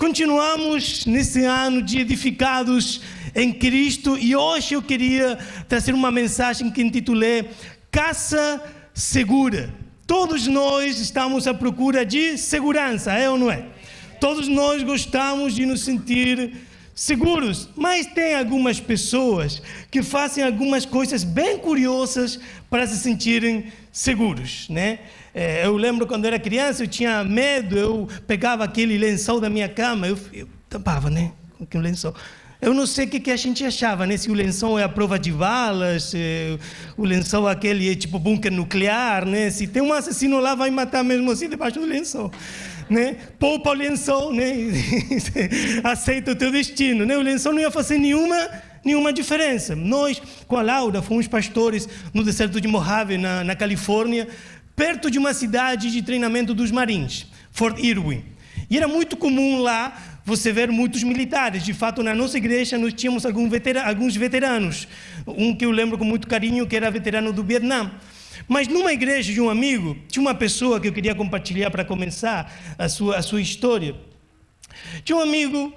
Continuamos nesse ano de edificados em Cristo e hoje eu queria trazer uma mensagem que intitulei Casa Segura. Todos nós estamos à procura de segurança, é ou não é? Todos nós gostamos de nos sentir seguros, mas tem algumas pessoas que fazem algumas coisas bem curiosas para se sentirem seguros, né? Eu lembro quando era criança, eu tinha medo, eu pegava aquele lençol da minha cama, eu tampava, né? Com aquele lençol. Eu não sei o que a gente achava, né? Se o lençol é a prova de balas, o lençol aquele é tipo bunker nuclear, né? Se tem um assassino lá, vai matar mesmo assim debaixo do lençol, né? Poupa o lençol, né? Aceita o teu destino, né? O lençol não ia fazer nenhuma diferença. Nós, com a Laura, fomos pastores no deserto de Mojave, na Califórnia, perto de uma cidade de treinamento dos Marines, Fort Irwin. E era muito comum lá você ver muitos militares. De fato, na nossa igreja, nós tínhamos alguns veteranos. Um que eu lembro com muito carinho, que era veterano do Vietnã. Mas numa igreja de um amigo, tinha uma pessoa que eu queria compartilhar para começar a sua história. Tinha um amigo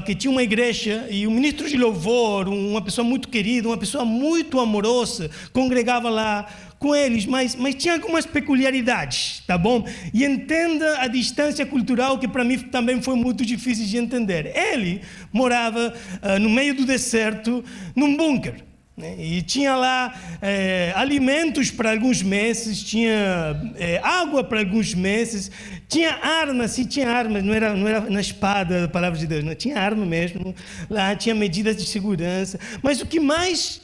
que tinha uma igreja e o ministro de louvor, uma pessoa muito querida, uma pessoa muito amorosa, congregava lá com eles, mas tinha algumas peculiaridades, tá bom? E entenda a distância cultural que para mim também foi muito difícil de entender. Ele morava no meio do deserto, num bunker, né? E tinha lá alimentos para alguns meses, tinha água para alguns meses, tinha armas, não era na espada, a palavra de Deus, não, tinha arma mesmo, lá tinha medidas de segurança, mas o que mais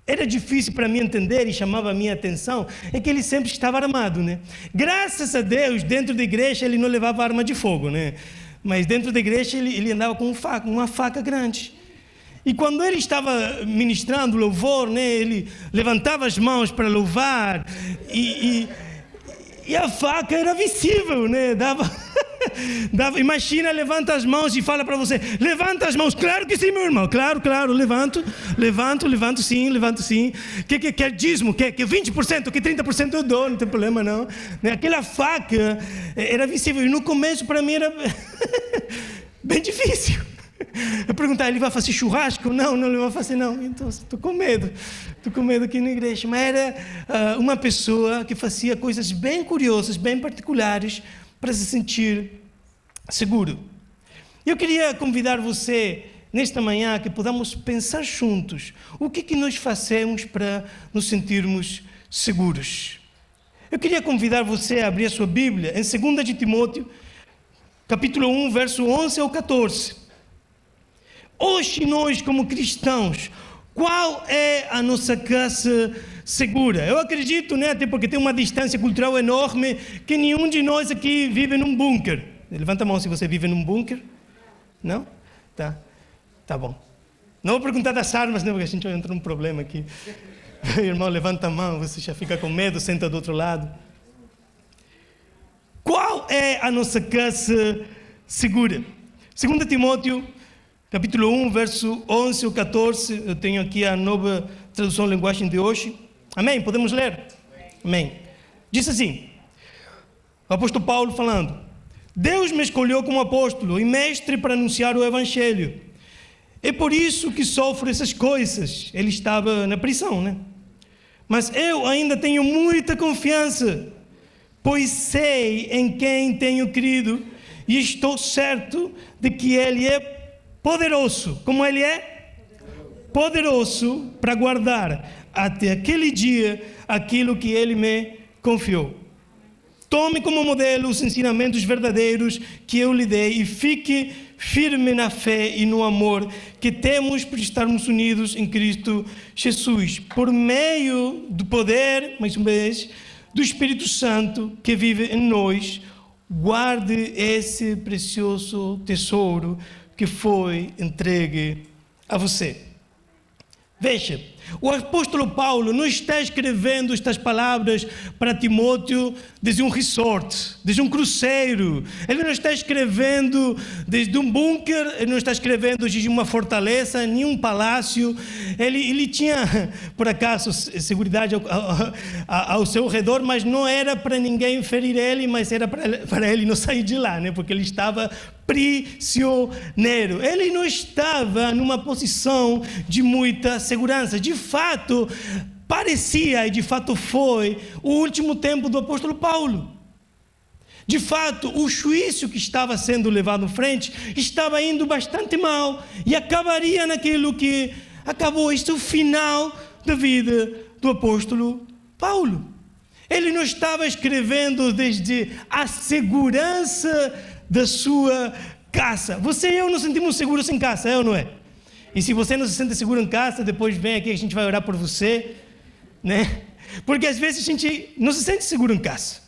era difícil para mim entender e chamava a minha atenção é que ele sempre estava armado, né? Graças a Deus, dentro da igreja ele não levava arma de fogo, né? Mas dentro da igreja ele andava com uma faca grande. E quando ele estava ministrando louvor, né, ele levantava as mãos para louvar e a faca era visível, né? Imagina, levanta as mãos e fala para você, levanta as mãos, claro que sim, meu irmão, claro, levanto sim, quer dízimo, quer 20%, que 30% eu dou, não tem problema não, né? Aquela faca era visível e no começo para mim era bem difícil. Eu perguntava, ele vai fazer churrasco? Não, ele vai fazer não. Então, estou com medo aqui na igreja. Mas era uma pessoa que fazia coisas bem curiosas, bem particulares, para se sentir seguro. Eu queria convidar você, nesta manhã, que podamos pensar juntos o que nós fazemos para nos sentirmos seguros. Eu queria convidar você a abrir a sua Bíblia em 2 de Timóteo, capítulo 1, verso 11 ao 14. Hoje nós, como cristãos, qual é a nossa casa segura? Eu acredito, né, até porque tem uma distância cultural enorme, que nenhum de nós aqui vive num bunker. Levanta a mão se você vive num bunker. Não? Tá bom. Não vou perguntar das armas, né, porque a gente vai entrar num problema aqui. Irmão, levanta a mão, você já fica com medo, senta do outro lado. Qual é a nossa casa segura? 2 Timóteo, capítulo 1, verso 11 ao 14, eu tenho aqui a nova tradução linguagem de hoje. Amém? Podemos ler? Amém. Diz assim, o apóstolo Paulo falando, Deus me escolheu como apóstolo e mestre para anunciar o evangelho. É por isso que sofro essas coisas. Ele estava na prisão, né? Mas eu ainda tenho muita confiança, pois sei em quem tenho crido e estou certo de que Ele é poderoso. Como Ele é? Poderoso para guardar até aquele dia aquilo que Ele me confiou. Tome como modelo os ensinamentos verdadeiros que eu lhe dei e fique firme na fé e no amor que temos por estarmos unidos em Cristo Jesus, por meio do poder, mais uma vez, do Espírito Santo que vive em nós. Guarde esse precioso tesouro que foi entregue a você. Veja, O apóstolo Paulo não está escrevendo estas palavras para Timóteo desde um resort, desde um cruzeiro. Ele não está escrevendo desde um bunker, ele não está escrevendo desde uma fortaleza, nem um palácio. Ele tinha, por acaso, seguridade ao seu redor, mas não era para ninguém ferir ele, mas era para ele não sair de lá, né? Porque ele estava prisioneiro. Ele não estava numa posição de muita segurança. De fato, parecia e de fato foi o último tempo do apóstolo Paulo. De fato, o juízo que estava sendo levado em frente estava indo bastante mal e acabaria naquilo que acabou. Este é o final da vida do apóstolo Paulo. Ele não estava escrevendo desde a segurança da sua casa. Você e eu nos sentimos seguros em casa, é ou não é? E se você não se sente seguro em casa, depois vem aqui, a gente vai orar por você, né? Porque às vezes a gente não se sente seguro em casa,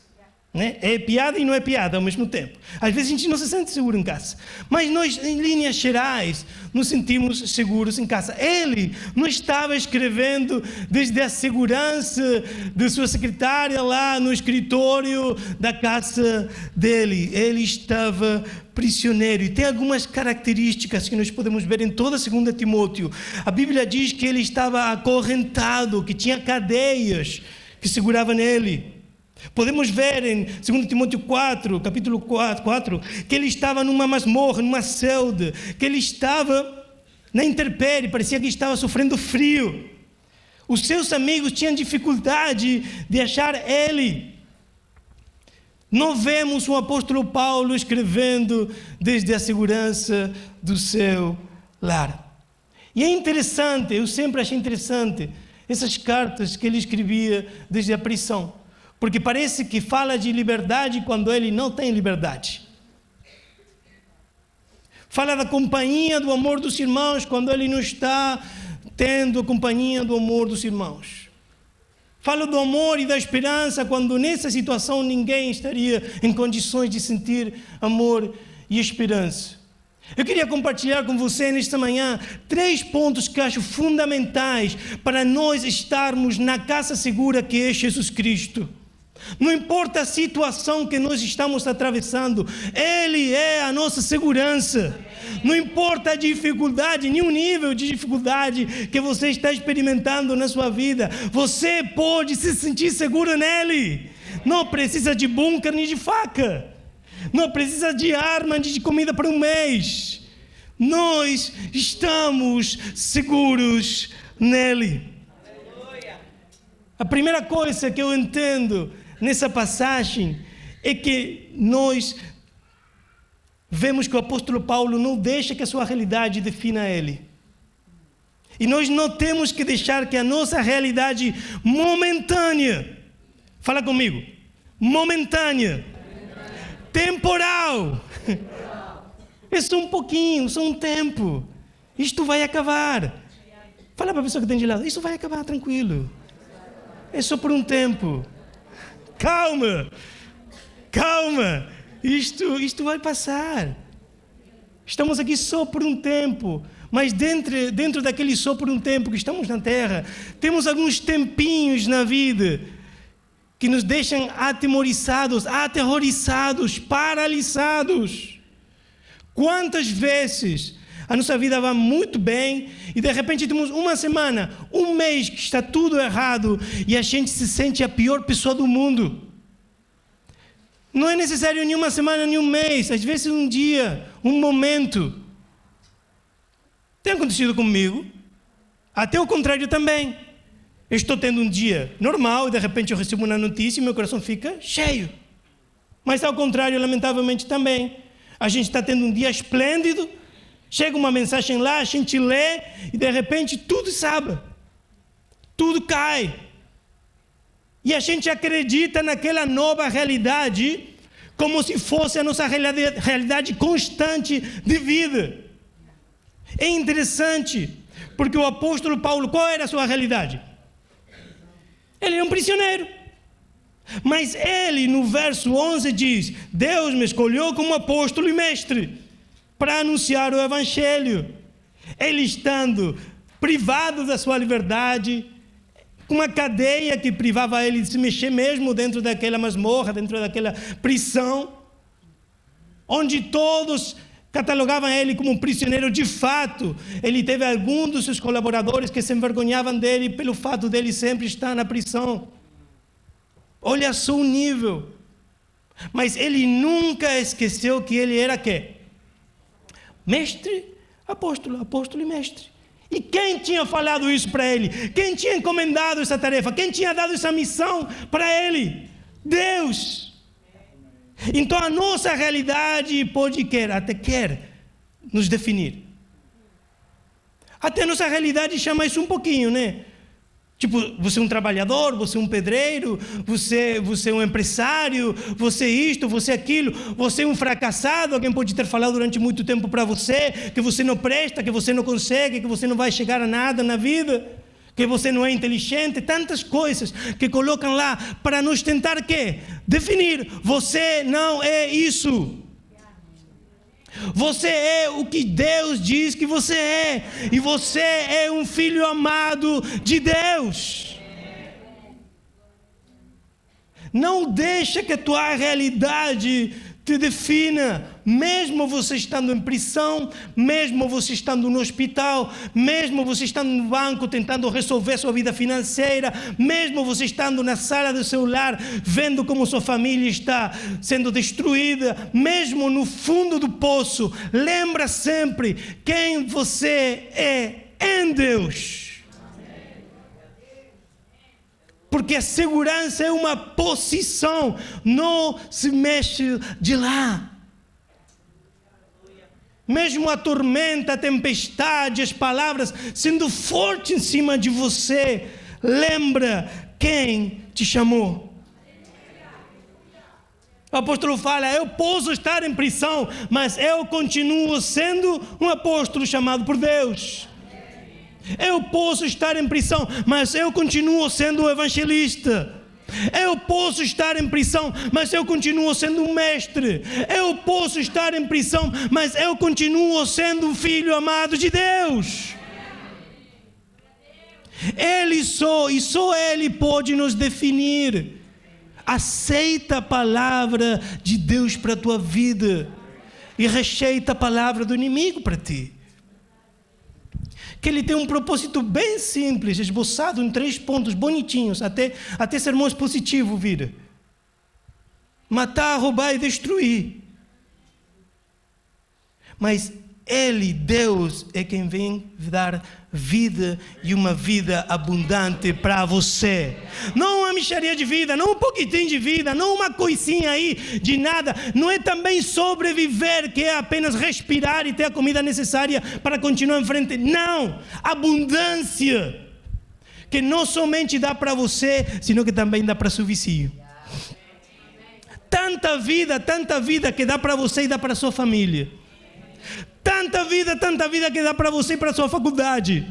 né? É piada e não é piada ao mesmo tempo. Às vezes a gente não se sente seguro em casa, mas nós, em linhas gerais, nos sentimos seguros em casa. Ele não estava escrevendo desde a segurança de sua secretária lá no escritório da casa dele. Ele estava prisioneiro. E tem algumas características que nós podemos ver em toda 2 Timóteo. A Bíblia diz que ele estava acorrentado, que tinha cadeias que seguravam nele. Podemos ver em 2 Timóteo 4, capítulo 4, que ele estava numa masmorra, numa celda, que ele estava na intempérie, parecia que estava sofrendo frio. Os seus amigos tinham dificuldade de achar ele. Não vemos o apóstolo Paulo escrevendo desde a segurança do seu lar. E é interessante, eu sempre achei interessante, essas cartas que ele escrevia desde a prisão. Porque parece que fala de liberdade quando ele não tem liberdade. Fala da companhia do amor dos irmãos quando ele não está tendo a companhia do amor dos irmãos. Fala do amor e da esperança quando nessa situação ninguém estaria em condições de sentir amor e esperança. Eu queria compartilhar com você nesta manhã 3 pontos que acho fundamentais para nós estarmos na casa segura que é Jesus Cristo. Não importa a situação que nós estamos atravessando, Ele é a nossa segurança. Não importa a dificuldade, nenhum nível de dificuldade que você está experimentando na sua vida, você pode se sentir seguro nele. Não precisa de bunker nem de faca. Não precisa de arma nem de comida para um mês. Nós estamos seguros nele. A primeira coisa que eu entendo nessa passagem é que nós vemos que o apóstolo Paulo não deixa que a sua realidade defina ele. E nós não temos que deixar que a nossa realidade momentânea, fala comigo, momentânea, temporal, é só um pouquinho, só um tempo, isto vai acabar. Fala para a pessoa que tem de lado, isso vai acabar, tranquilo, é só por um tempo. Calma, calma, isto vai passar. Estamos aqui só por um tempo, mas dentro daquele só por um tempo que estamos na terra, temos alguns tempinhos na vida que nos deixam atemorizados, paralisados. Quantas vezes a nossa vida vai muito bem e de repente temos uma semana, um mês que está tudo errado e a gente se sente a pior pessoa do mundo. Não é necessário nenhuma semana, nenhum mês, às vezes um dia, um momento. Tem acontecido comigo, até o contrário também. Eu estou tendo um dia normal e de repente eu recebo uma notícia e meu coração fica cheio. Mas ao contrário, lamentavelmente também. A gente está tendo um dia esplêndido, chega uma mensagem lá, a gente lê e de repente tudo sabe, tudo cai. E a gente acredita naquela nova realidade como se fosse a nossa realidade constante de vida. É interessante, porque o apóstolo Paulo, qual era a sua realidade? Ele era um prisioneiro. Mas ele, no verso 11, diz: Deus me escolheu como apóstolo e mestre para anunciar o Evangelho. Ele estando privado da sua liberdade, com uma cadeia que privava ele de se mexer mesmo dentro daquela masmorra, dentro daquela prisão, onde todos catalogavam ele como um prisioneiro. De fato, ele teve alguns dos seus colaboradores que se envergonhavam dele pelo fato dele sempre estar na prisão. Olha só o nível. Mas ele nunca esqueceu que ele era quê? Mestre, apóstolo e mestre. E quem tinha falado isso para ele? Quem tinha encomendado essa tarefa? Quem tinha dado essa missão para ele? Deus. Então a nossa realidade pode quer nos definir. Até a nossa realidade chama isso um pouquinho, né? Tipo, você é um trabalhador, você é um pedreiro, você é um empresário, você é isto, você é aquilo, você é um fracassado. Alguém pode ter falado durante muito tempo para você que você não presta, que você não consegue, que você não vai chegar a nada na vida, que você não é inteligente, tantas coisas que colocam lá para nos tentar quê? Definir. Você não é isso. Você é o que Deus diz que você é. E você é um filho amado de Deus. Não deixa que a tua realidade te defina. Mesmo você estando em prisão, mesmo você estando no hospital, mesmo você estando no banco tentando resolver sua vida financeira, mesmo você estando na sala do seu lar, vendo como sua família está sendo destruída, mesmo no fundo do poço, lembra sempre quem você é em Deus. Porque a segurança é uma posição, não se mexe de lá. Mesmo a tormenta, a tempestade, as palavras sendo fortes em cima de você, lembra quem te chamou. O apóstolo fala, eu posso estar em prisão, mas eu continuo sendo um apóstolo chamado por Deus. Eu posso estar em prisão, mas eu continuo sendo um evangelista. Eu posso estar em prisão, mas eu continuo sendo um mestre. Eu posso estar em prisão, mas eu continuo sendo um filho amado de Deus. Ele só Ele pode nos definir. Aceita a palavra de Deus para a tua vida e rejeita a palavra do inimigo para ti. Que ele tem um propósito bem simples, esboçado em 3 pontos bonitinhos, até sermões positivos, vira. Matar, roubar e destruir. Mas Ele, Deus, é quem vem dar vida e uma vida abundante para você. Não uma mixaria de vida, não um pouquinho de vida, não uma coisinha aí de nada. Não é também sobreviver, que é apenas respirar e ter a comida necessária para continuar em frente. Não, abundância, que não somente dá para você, sino que também dá para seu vizinho. Tanta vida que dá para você e dá para a sua família. Tanta vida que dá para você e para a sua faculdade.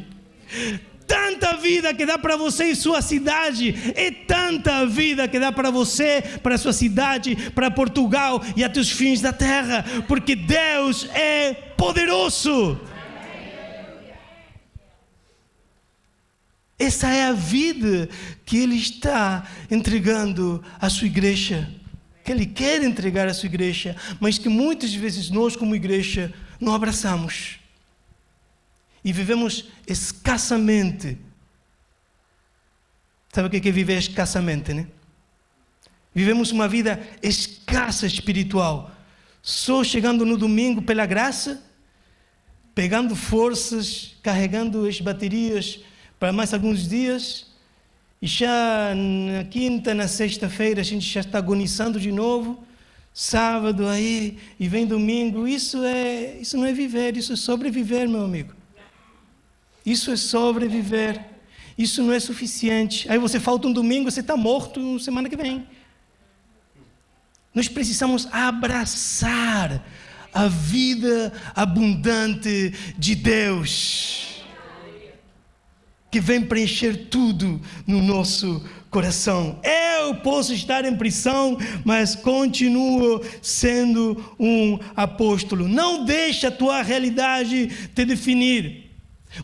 Tanta vida que dá para você e sua cidade. E tanta vida que dá para você, para a sua cidade, para Portugal e até os fins da terra. Porque Deus é poderoso. Essa é a vida que Ele está entregando à sua igreja. Que Ele quer entregar à sua igreja. Mas que muitas vezes nós como igreja não abraçamos e vivemos escassamente. Sabe o que é viver escassamente, né? Vivemos uma vida escassa espiritual, só chegando no domingo pela graça, pegando forças, carregando as baterias para mais alguns dias, e já na quinta, na sexta-feira a gente já está agonizando de novo. Sábado aí, e vem domingo. Isso não é viver, isso é sobreviver, meu amigo. Isso é sobreviver. Isso não é suficiente. Aí você falta um domingo, você está morto semana que vem. Nós precisamos abraçar a vida abundante de Deus, que vem preencher tudo no nosso coração. Eu posso estar em prisão, mas continuo sendo um apóstolo. Não deixa a tua realidade te definir.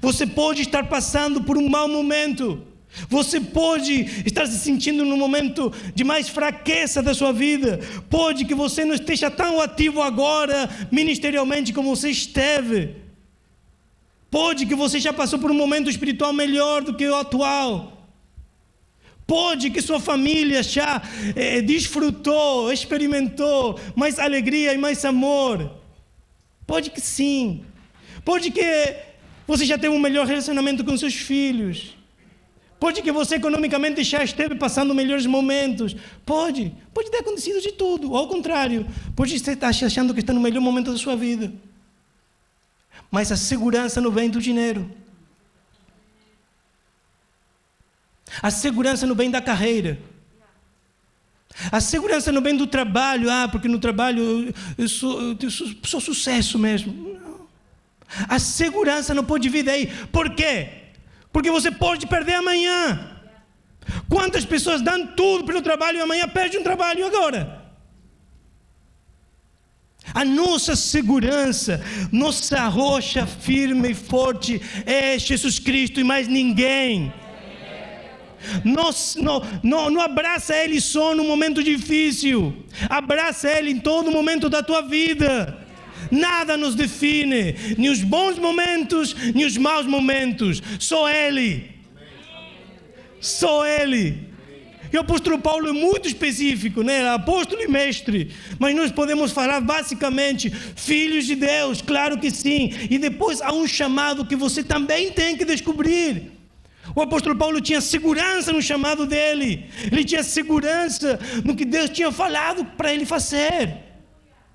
Você pode estar passando por um mau momento. Você pode estar se sentindo num momento de mais fraqueza da sua vida. Pode que você não esteja tão ativo agora, ministerialmente, como você esteve. Pode que você já passou por um momento espiritual melhor do que o atual. Pode que sua família já desfrutou, experimentou mais alegria e mais amor. Pode que sim. Pode que você já tenha um melhor relacionamento com seus filhos. Pode que você economicamente já esteve passando melhores momentos. Pode ter acontecido de tudo. Ou ao contrário, pode estar achando que está no melhor momento da sua vida. Mas a segurança não vem do dinheiro. A segurança não vem da carreira. A segurança não vem do trabalho. Porque no trabalho eu sou sucesso mesmo. Não. A segurança não pode vir daí. Por quê? Porque você pode perder amanhã. Quantas pessoas dão tudo pelo trabalho e amanhã perdem um trabalho agora? A nossa segurança, nossa rocha firme e forte é Jesus Cristo e mais ninguém. Não abraça Ele só no momento difícil. Abraça Ele em todo momento da tua vida. Nada nos define, nem os bons momentos, nem os maus momentos. Só Ele. Só Ele. E o apóstolo Paulo é muito específico, né? Apóstolo e mestre. Mas nós podemos falar basicamente, filhos de Deus, claro que sim. E depois há um chamado que você também tem que descobrir. O apóstolo Paulo tinha segurança no chamado dele. Ele tinha segurança no que Deus tinha falado para ele fazer.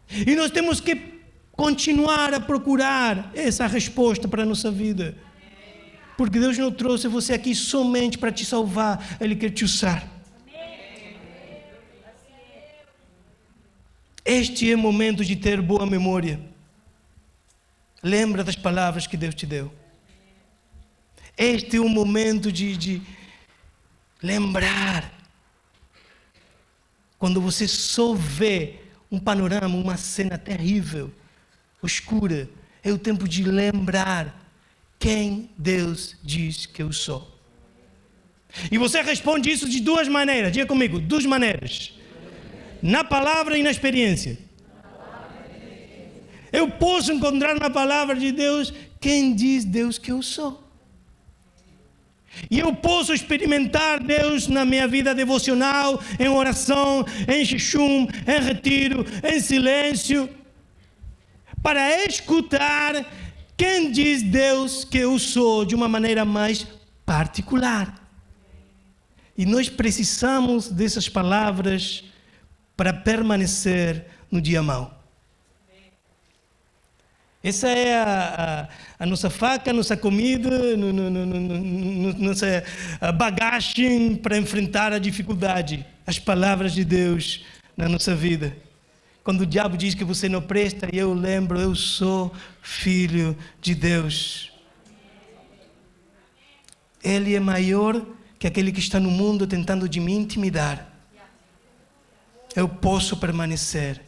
E nós temos que continuar a procurar essa resposta para a nossa vida. Porque Deus não trouxe você aqui somente para te salvar. Ele quer te usar. Este é o momento de ter boa memória. Lembra das palavras que Deus te deu. Este é o momento de lembrar. Quando você só vê um panorama, uma cena terrível, escura, é o tempo de lembrar quem Deus diz que eu sou. E você responde isso de duas maneiras. Diga comigo, duas maneiras. Na palavra e na experiência. Eu posso encontrar na palavra de Deus quem diz Deus que eu sou. E eu posso experimentar Deus na minha vida devocional, em oração, em jejum, em retiro, em silêncio, para escutar quem diz Deus que eu sou de uma maneira mais particular. E nós precisamos dessas palavras para permanecer no dia mau. Essa é a nossa faca, a nossa comida, nossa bagagem para enfrentar a dificuldade. As palavras de Deus na nossa vida. Quando o diabo diz que você não presta, eu lembro, eu sou filho de Deus. Ele é maior que aquele que está no mundo tentando de me intimidar. Eu posso permanecer.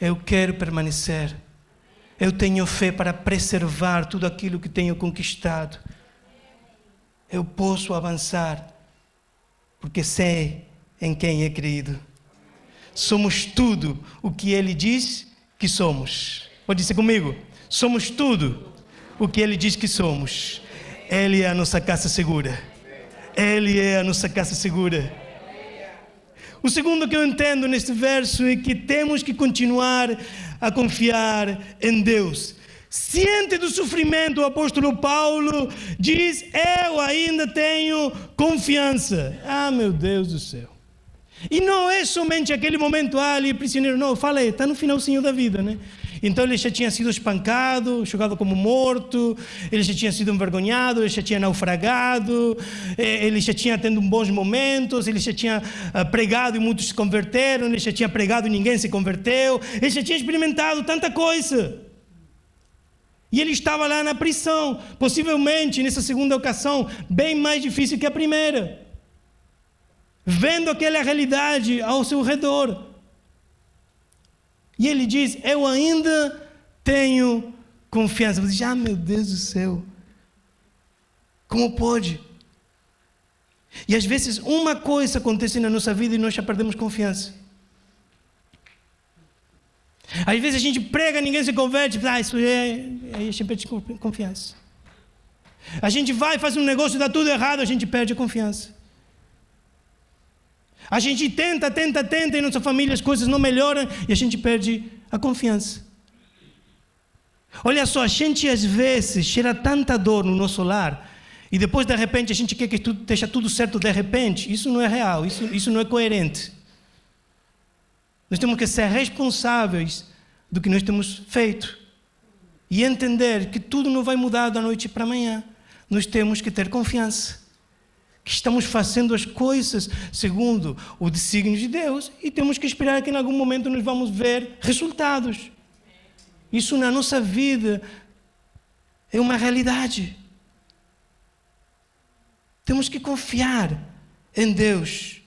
Eu quero permanecer. Eu tenho fé para preservar tudo aquilo que tenho conquistado. Eu posso avançar, porque sei em quem é criado. Somos tudo o que Ele diz que somos. Pode dizer comigo? Somos tudo o que Ele diz que somos. Ele é a nossa casa segura. Ele é a nossa casa segura. O segundo que eu entendo neste verso é que temos que continuar a confiar em Deus. Ciente do sofrimento, o apóstolo Paulo diz: eu ainda tenho confiança. Meu Deus do céu. E não é somente aquele momento ali, prisioneiro, não, falei, está no finalzinho da vida, né? Então ele já tinha sido espancado, jogado como morto, ele já tinha sido envergonhado, ele já tinha naufragado, ele já tinha tendo bons momentos, ele já tinha pregado e muitos se converteram, ele já tinha pregado e ninguém se converteu, ele já tinha experimentado tanta coisa. E ele estava lá na prisão, possivelmente nessa segunda ocasião, bem mais difícil que a primeira. Vendo aquela realidade ao seu redor. E ele diz: eu ainda tenho confiança. Você diz: meu Deus do céu, Como pode? E às vezes uma coisa acontece na nossa vida e nós já perdemos confiança. Às vezes a gente prega, ninguém se converte, isso aí a gente perde confiança. A gente vai, faz um negócio e dá tudo errado, a gente perde a confiança. A gente tenta e nossa família as coisas não melhoram e a gente perde a confiança. Olha só, a gente às vezes gera tanta dor no nosso lar e depois de repente a gente quer que tudo esteja tudo certo de repente. Isso não é real, isso não é coerente. Nós temos que ser responsáveis do que nós temos feito e entender que tudo não vai mudar da noite para amanhã. Nós temos que ter confiança que estamos fazendo as coisas segundo o desígnio de Deus e temos que esperar que em algum momento nós vamos ver resultados. Isso na nossa vida é uma realidade. Temos que confiar em Deus.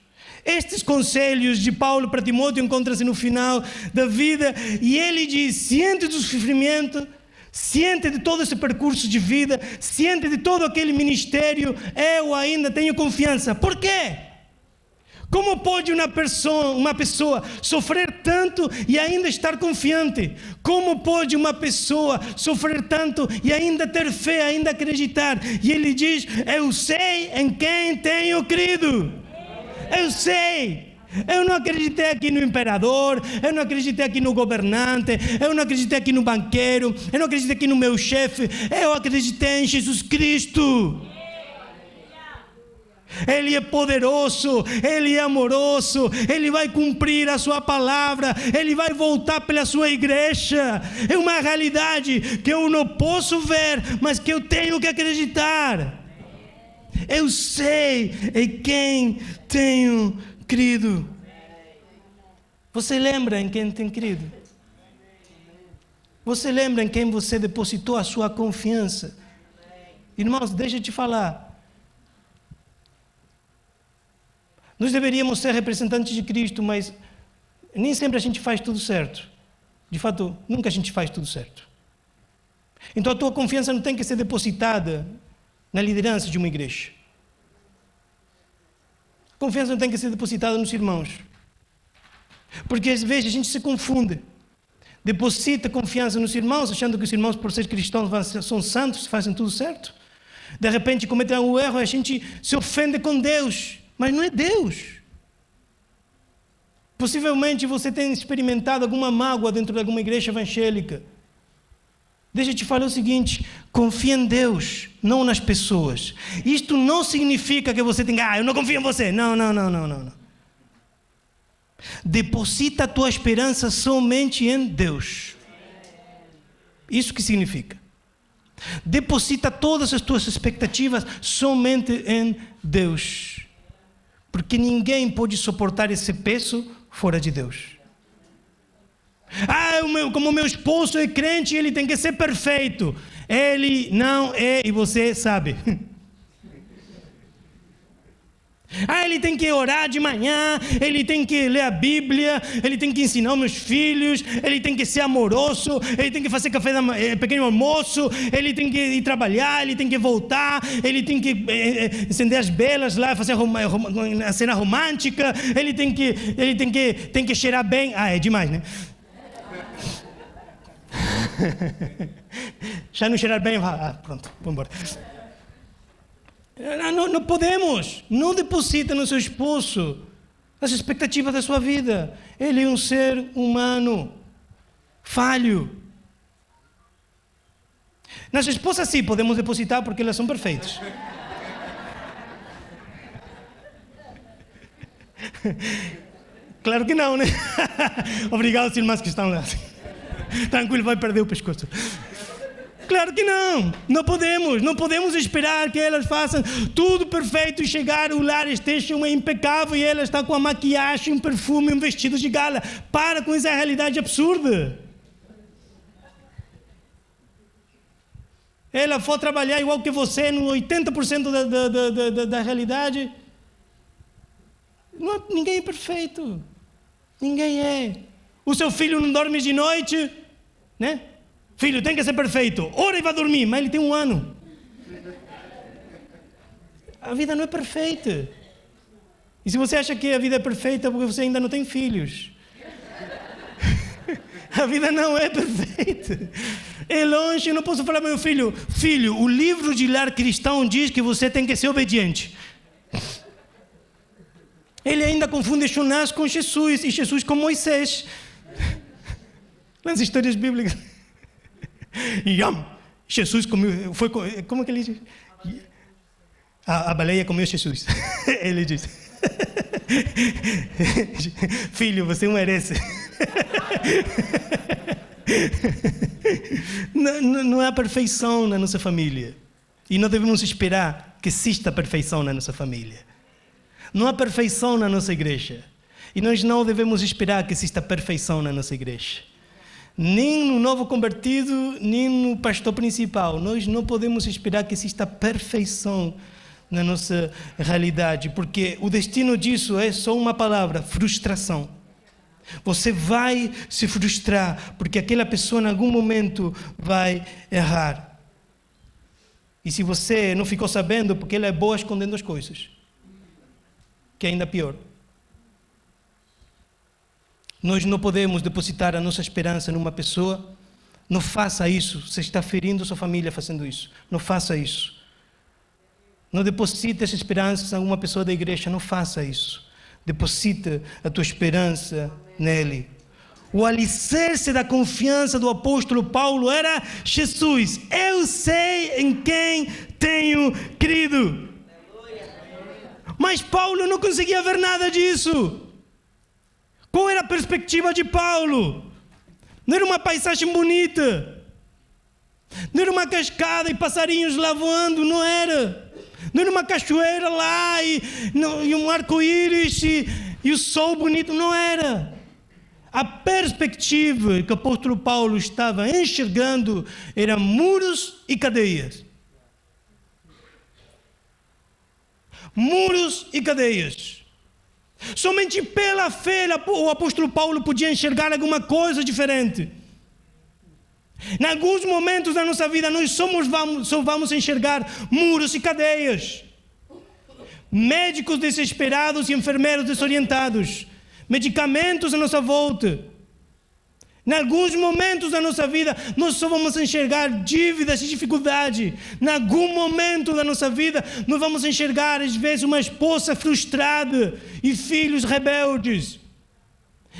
Estes conselhos de Paulo para Timóteo encontram-se no final da vida e ele diz, ciente do sofrimento, ciente de todo esse percurso de vida, ciente de todo aquele ministério, eu ainda tenho confiança. Por quê? Como pode uma pessoa sofrer tanto e ainda estar confiante? Como pode uma pessoa sofrer tanto e ainda ter fé, ainda acreditar? E ele diz, eu sei em quem tenho crido. Eu sei. Eu não acreditei aqui no imperador, eu não acreditei aqui no governante, eu não acreditei aqui no banqueiro, eu não acreditei aqui no meu chefe, eu acreditei em Jesus Cristo. Ele é poderoso, Ele é amoroso, Ele vai cumprir a sua palavra, Ele vai voltar pela sua igreja. É uma realidade que eu não posso ver, mas que eu tenho que acreditar. Eu sei em quem tenho crido. Você lembra em quem tem crido? Você lembra em quem você depositou a sua confiança? Irmãos, deixa eu te falar. Nós deveríamos ser representantes de Cristo, mas nem sempre a gente faz tudo certo. De fato, nunca a gente faz tudo certo. Então a tua confiança não tem que ser depositada na liderança de uma igreja. A confiança não tem que ser depositada nos irmãos. Porque às vezes a gente se confunde. Deposita confiança nos irmãos, achando que os irmãos, por ser cristãos, são santos, fazem tudo certo. De repente cometem um erro e a gente se ofende com Deus. Mas não é Deus. Possivelmente você tem experimentado alguma mágoa dentro de alguma igreja evangélica. Deixa eu te falar o seguinte, confia em Deus, não nas pessoas. Isto não significa que você tenha, eu não confio em você. Não. Deposita a tua esperança somente em Deus. Isso que significa. Deposita todas as tuas expectativas somente em Deus. Porque ninguém pode suportar esse peso fora de Deus. Como meu esposo é crente, ele tem que ser perfeito. Ele não é, e você sabe. Ele tem que orar de manhã, ele tem que ler a Bíblia, ele tem que ensinar os meus filhos, ele tem que ser amoroso, ele tem que fazer pequeno almoço, ele tem que ir trabalhar, ele tem que voltar, ele tem que acender as velas lá, fazer a cena romântica, ele tem que cheirar bem. É demais, né? Já não cheirar bem, pronto, vamos embora. Não podemos. Não deposita no seu esposo as expectativas da sua vida. Ele é um ser humano falho. Nas esposas sim podemos depositar porque elas são perfeitas. Claro que não, né? Obrigado, irmãs que estão lá. Tranquilo, vai perder o pescoço. Claro que não. Não podemos esperar que elas façam tudo perfeito e chegar, o lar esteja impecável e ela está com a maquiagem, um perfume, um vestido de gala. Para com essa realidade absurda. Ela for trabalhar igual que você, no 80% da realidade. Ninguém é perfeito. Ninguém é. O seu filho não dorme de noite, né? Filho, tem que ser perfeito. Ora e vai dormir, mas ele tem 1 ano. A vida não é perfeita. E se você acha que a vida é perfeita, é porque você ainda não tem filhos. A vida não é perfeita. É longe, eu não posso falar para meu filho: filho, o livro de lar cristão diz que você tem que ser obediente. Ele ainda confunde Jonás com Jesus e Jesus com Moisés. Nas histórias bíblicas. Jesus comeu, como que ele diz? A baleia comeu Jesus. Ele diz: filho, você é um herege. Não há perfeição na nossa família. E não devemos esperar que exista perfeição na nossa família. Não há perfeição na nossa igreja. E nós não devemos esperar que exista perfeição na nossa igreja. Nem no novo convertido, nem no pastor principal. Nós não podemos esperar que exista perfeição na nossa realidade, porque o destino disso é só uma palavra: frustração. Você vai se frustrar, porque aquela pessoa em algum momento vai errar. E se você não ficou sabendo, porque ela é boa escondendo as coisas, que é ainda pior. Nós não podemos depositar a nossa esperança numa pessoa. Não faça isso. Você está ferindo sua família fazendo isso. Não faça isso. Não deposite essa esperança em alguma pessoa da igreja. Não faça isso. Deposita a tua esperança nele. O alicerce da confiança do apóstolo Paulo era Jesus. Eu sei em quem tenho crido. Mas Paulo não conseguia ver nada disso. Qual era a perspectiva de Paulo? Não era uma paisagem bonita. Não era uma cascada e passarinhos lá voando, não era. Não era uma cachoeira lá e um arco-íris e o sol bonito, não era. A perspectiva que o apóstolo Paulo estava enxergando era muros e cadeias. Muros e cadeias. Somente pela fé o apóstolo Paulo podia enxergar alguma coisa diferente. Em alguns momentos da nossa vida nós só vamos enxergar muros e cadeias. Médicos desesperados e enfermeiros desorientados. Medicamentos à nossa volta. Em alguns momentos da nossa vida, nós só vamos enxergar dívidas e dificuldade. Em algum momento da nossa vida, nós vamos enxergar, às vezes, uma esposa frustrada e filhos rebeldes.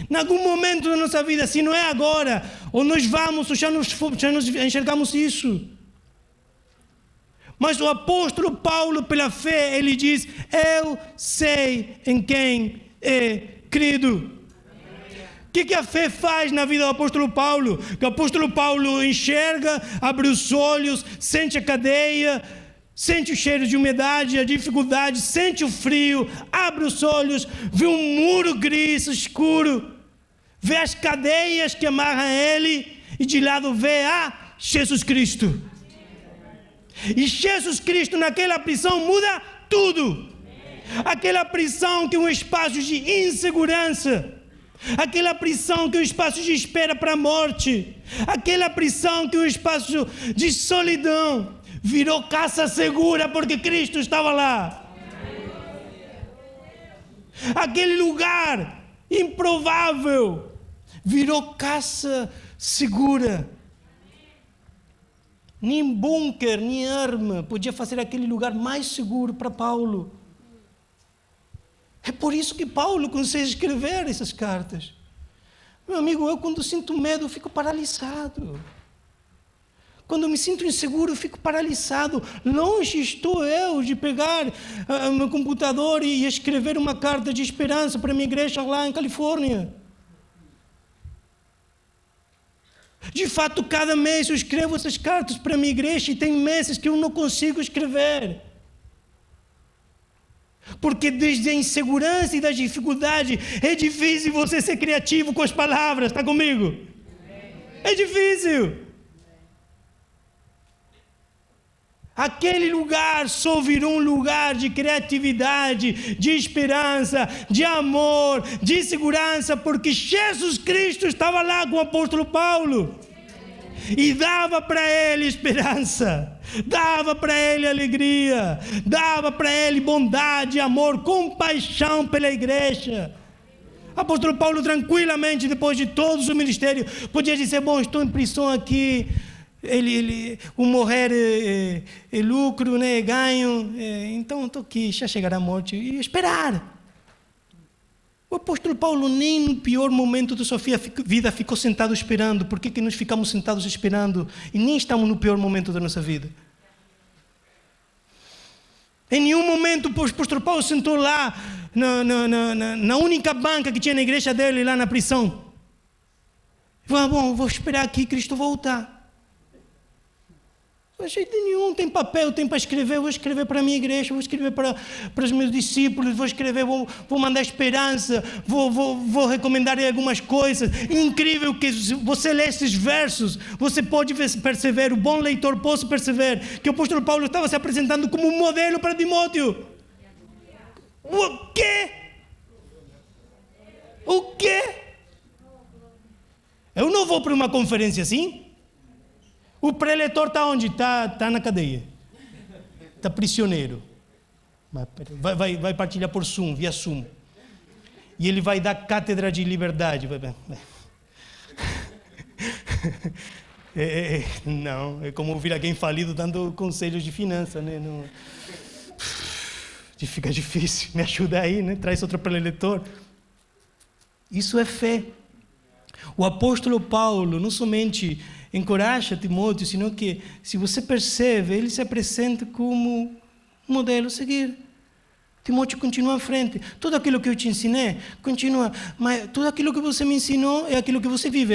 Em algum momento da nossa vida, se não é agora, ou nós vamos, ou já nos enxergamos isso. Mas o apóstolo Paulo, pela fé, ele diz: eu sei em quem é crido. O que a fé faz na vida do apóstolo Paulo? Que o apóstolo Paulo enxerga, abre os olhos, sente a cadeia, sente o cheiro de umidade, a dificuldade, sente o frio, abre os olhos, vê um muro gris, escuro, vê as cadeias que amarram ele e de lado vê Jesus Cristo. E Jesus Cristo naquela prisão muda tudo. Aquela prisão que é um espaço de insegurança. Aquela prisão que é um espaço de espera para a morte. Aquela prisão que é um espaço de solidão. Virou casa segura porque Cristo estava lá. Aquele lugar improvável virou casa segura. Nem bunker, nem arma podia fazer aquele lugar mais seguro para Paulo. É por isso que Paulo consegue escrever essas cartas. Meu amigo, eu quando sinto medo, eu fico paralisado. Quando eu me sinto inseguro, eu fico paralisado. Longe estou eu de pegar o meu computador e escrever uma carta de esperança para a minha igreja lá em Califórnia. De fato, cada mês eu escrevo essas cartas para a minha igreja e tem meses que eu não consigo escrever. Porque desde a insegurança e da dificuldade é difícil você ser criativo com as palavras, está comigo? É difícil. Aquele lugar só virou um lugar de criatividade, de esperança, de amor, de segurança, porque Jesus Cristo estava lá com o apóstolo Paulo. E dava para ele esperança, dava para ele alegria, dava para ele bondade, amor, compaixão pela igreja. Apóstolo Paulo tranquilamente, depois de todo o seu ministério, podia dizer, bom, estou em prisão aqui, o morrer é lucro, né, é ganho, então estou aqui, já chegará a morte, e esperar. O apóstolo Paulo nem no pior momento da sua vida ficou sentado esperando. Por que nós ficamos sentados esperando e nem estamos no pior momento da nossa vida? Em nenhum momento o apóstolo Paulo sentou lá na única banca que tinha na igreja dele, lá na prisão. Falou, bom, vou esperar aqui Cristo voltar. De jeito nenhum, tem papel, tem para escrever, vou escrever para a minha igreja, vou escrever para os meus discípulos, vou escrever, vou mandar esperança, vou recomendar algumas coisas. Incrível que você lê esses versos, você pode perceber, o bom leitor pode perceber, que o apóstolo Paulo estava se apresentando como um modelo para Timóteo. O quê? O quê? Eu não vou para uma conferência assim? O preletor está onde? Está na cadeia. Está prisioneiro. Vai partilhar por Zoom, via Zoom. E ele vai dar cátedra de liberdade. Não, é como ouvir alguém falido dando conselhos de finanças, né? Não, fica difícil. Me ajuda aí, né? Traz outro preletor. Isso é fé. O apóstolo Paulo não somente encoraja Timóteo, senão que, se você percebe, ele se apresenta como um modelo a seguir. Timóteo continua à frente. Tudo aquilo que eu te ensinei, continua. Mas tudo aquilo que você me ensinou é aquilo que você vive,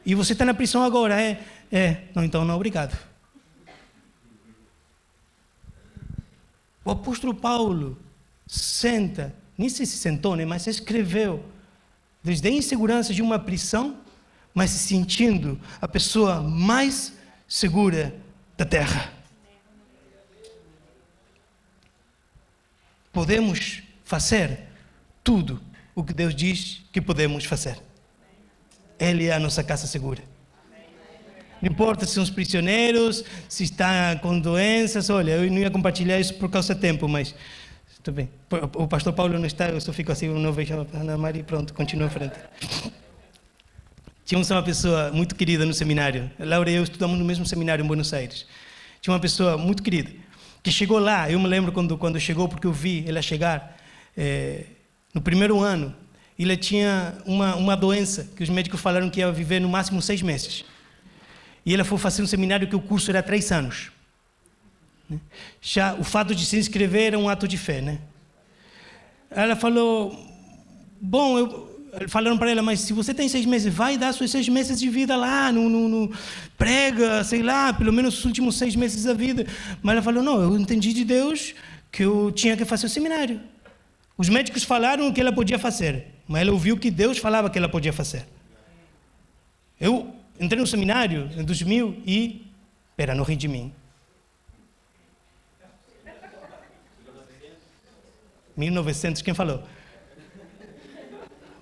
E você está na prisão agora, Não, então não, obrigado. O apóstolo Paulo senta, nem sei se sentou, né, mas escreveu, desde a insegurança de uma prisão, mas se sentindo a pessoa mais segura da terra. Podemos fazer tudo o que Deus diz que podemos fazer. Ele é a nossa casa segura. Não importa se somos prisioneiros, se está com doenças. Olha, eu não ia compartilhar isso por causa do tempo, mas tudo bem. O pastor Paulo não está, eu só fico assim, eu não vejo a Ana Maria e pronto, continua à frente. Tínhamos uma pessoa muito querida no seminário. Laura e eu estudamos no mesmo seminário em Buenos Aires. Tinha uma pessoa muito querida que chegou lá. Eu me lembro quando chegou, porque eu vi ela chegar no primeiro ano. Ela tinha uma doença que os médicos falaram que ia viver no máximo 6 meses. E ela foi fazer um seminário que o curso era 3 anos. Já o fato de se inscrever era um ato de fé, né? Ela falou, falaram para ela, mas se você tem 6 meses, vai dar seus 6 meses de vida lá, prega, sei lá, pelo menos os últimos 6 meses da vida. Mas ela falou, não, eu entendi de Deus que eu tinha que fazer o seminário. Os médicos falaram o que ela podia fazer, mas ela ouviu que Deus falava que ela podia fazer. Eu entrei no seminário em 2000 e era no Rio de Mim. 1900, quem falou?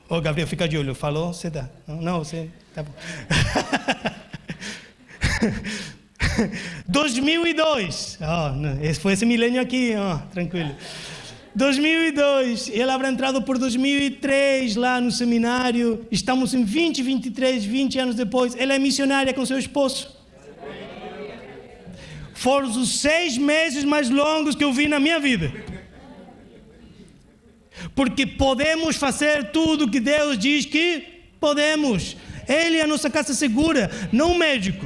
Ô, Gabriel, fica de olho. Falou, você dá. Não, você... Tá bom. 2002. Foi esse milênio aqui, tranquilo. 2002. Ela haverá entrado por 2003 lá no seminário. Estamos em 20 anos depois. Ela é missionária com seu esposo. Foram os 6 meses mais longos que eu vi na minha vida. Porque podemos fazer tudo que Deus diz que podemos. Ele é a nossa casa segura, não o médico,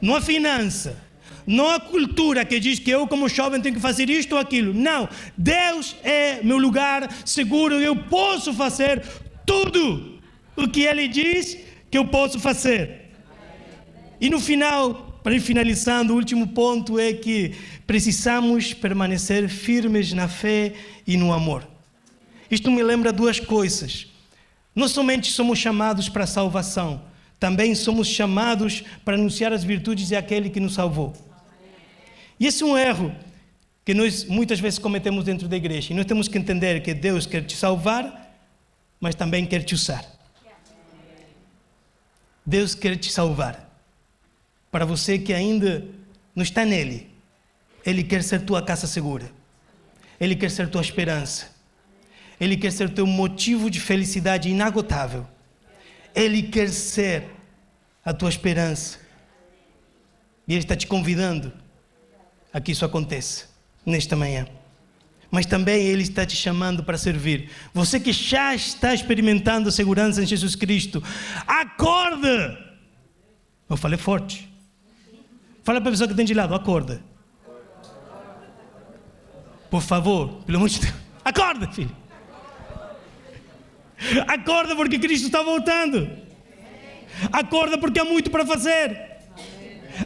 não a finança, não a cultura que diz que eu como jovem tenho que fazer isto ou aquilo. Não, Deus é meu lugar seguro. Eu posso fazer tudo o que Ele diz que eu posso fazer. E no final, para ir finalizando, o último ponto é que precisamos permanecer firmes na fé e no amor. Isto me lembra 2 coisas. Não somente somos chamados para a salvação, também somos chamados para anunciar as virtudes daquele que nos salvou. E esse é um erro que nós muitas vezes cometemos dentro da igreja. E nós temos que entender que Deus quer te salvar, mas também quer te usar. Deus quer te salvar. Para você que ainda não está nele. Ele quer ser tua casa segura. Ele quer ser tua esperança. Ele quer ser teu motivo de felicidade inagotável. Ele quer ser a tua esperança. E Ele está te convidando a que isso aconteça nesta manhã. Mas também Ele está te chamando para servir. Você que já está experimentando segurança em Jesus Cristo, acorda! Eu falei forte. Fala para a pessoa que tem de lado, acorda. Por favor, pelo amor de Deus, acorda, filho. Acorda porque Cristo está voltando. Acorda porque há muito para fazer.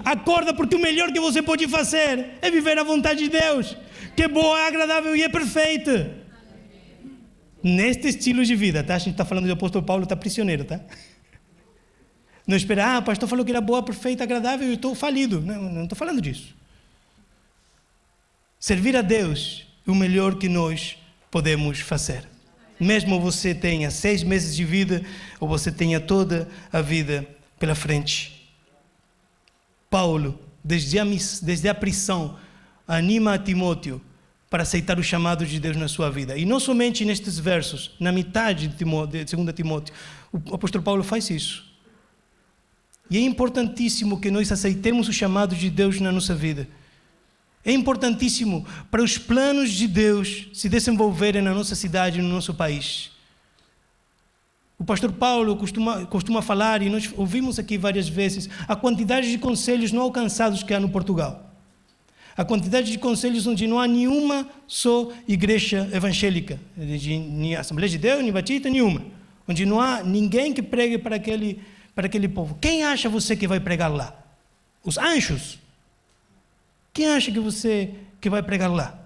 Acorda porque o melhor que você pode fazer é viver a vontade de Deus, que é boa, é agradável e é perfeita. Neste estilo de vida, tá? A gente está falando do apóstolo Paulo, está prisioneiro, tá? Não esperar, o pastor falou que era boa, perfeita, agradável e eu estou falido. Não estou falando disso. Servir a Deus é o melhor que nós podemos fazer. Mesmo você tenha 6 meses de vida ou você tenha toda a vida pela frente. Paulo, desde a prisão, anima a Timóteo para aceitar o chamado de Deus na sua vida. E não somente nestes versos, na metade de 2 Timóteo, o apóstolo Paulo faz isso. E é importantíssimo que nós aceitemos o chamado de Deus na nossa vida. É importantíssimo para os planos de Deus se desenvolverem na nossa cidade, no nosso país. O pastor Paulo costuma falar, e nós ouvimos aqui várias vezes, a quantidade de conselhos não alcançados que há no Portugal. A quantidade de conselhos onde não há nenhuma só igreja evangélica, nem Assembleia de Deus, nem Batista, nenhuma. Onde não há ninguém que pregue para aquele povo. Quem acha você que vai pregar lá? Os anjos? Quem acha que vai pregar lá?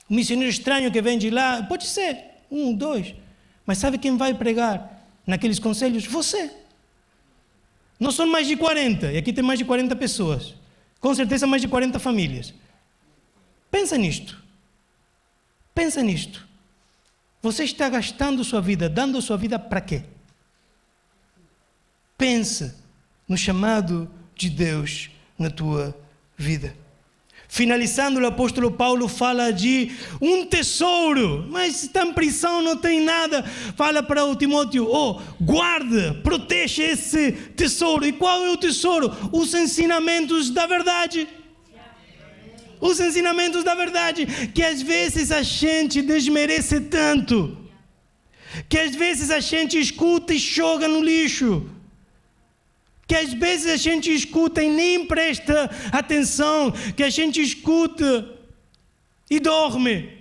Um missionário estranho que vem de lá? Pode ser, 1, 2. Mas sabe quem vai pregar naqueles conselhos? Você. Não são mais de 40, e aqui tem mais de 40 pessoas. Com certeza mais de 40 famílias. Pensa nisto. Pensa nisto. Você está gastando sua vida, dando sua vida para quê? Pensa no chamado de Deus na tua vida. Finalizando, o apóstolo Paulo fala de um tesouro, mas está em prisão, não tem nada. Fala para o Timóteo, guarda, protege esse tesouro. E qual é o tesouro? Os ensinamentos da verdade. Os ensinamentos da verdade, que às vezes a gente desmerece tanto, que às vezes a gente escuta e joga no lixo, que às vezes a gente escuta e nem presta atenção, que a gente escuta e dorme.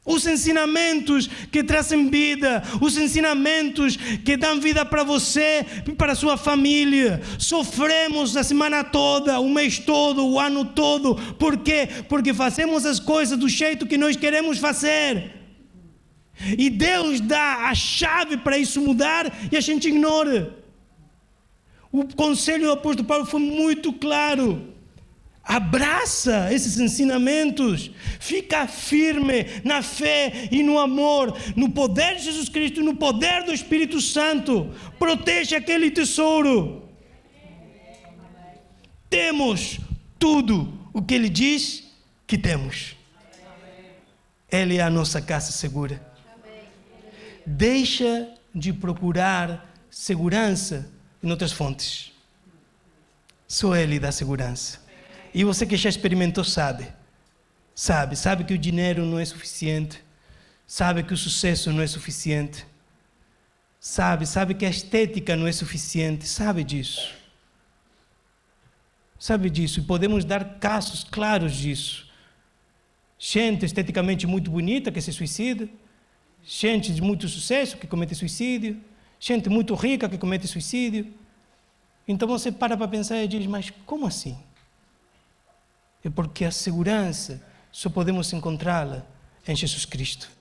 Os ensinamentos que trazem vida, os ensinamentos que dão vida para você e para a sua família. Sofremos a semana toda, o mês todo, o ano todo. Por quê? Porque fazemos as coisas do jeito que nós queremos fazer. E Deus dá a chave para isso mudar e a gente ignora. O conselho do apóstolo Paulo foi muito claro. Abraça esses ensinamentos. Fica firme na fé e no amor, no poder de Jesus Cristo e no poder do Espírito Santo. Protege aquele tesouro. Temos tudo o que Ele diz que temos. Ele é a nossa casa segura. Deixa de procurar segurança em outras fontes. Só Ele dá segurança. E você que já experimentou sabe que o dinheiro não é suficiente, sabe que o sucesso não é suficiente, sabe que a estética não é suficiente, sabe disso. E podemos dar casos claros disso. Gente esteticamente muito bonita que se suicida, gente de muito sucesso que comete suicídio, gente muito rica que comete suicídio. Então você para pensar e diz, mas como assim? É porque a segurança só podemos encontrá-la em Jesus Cristo.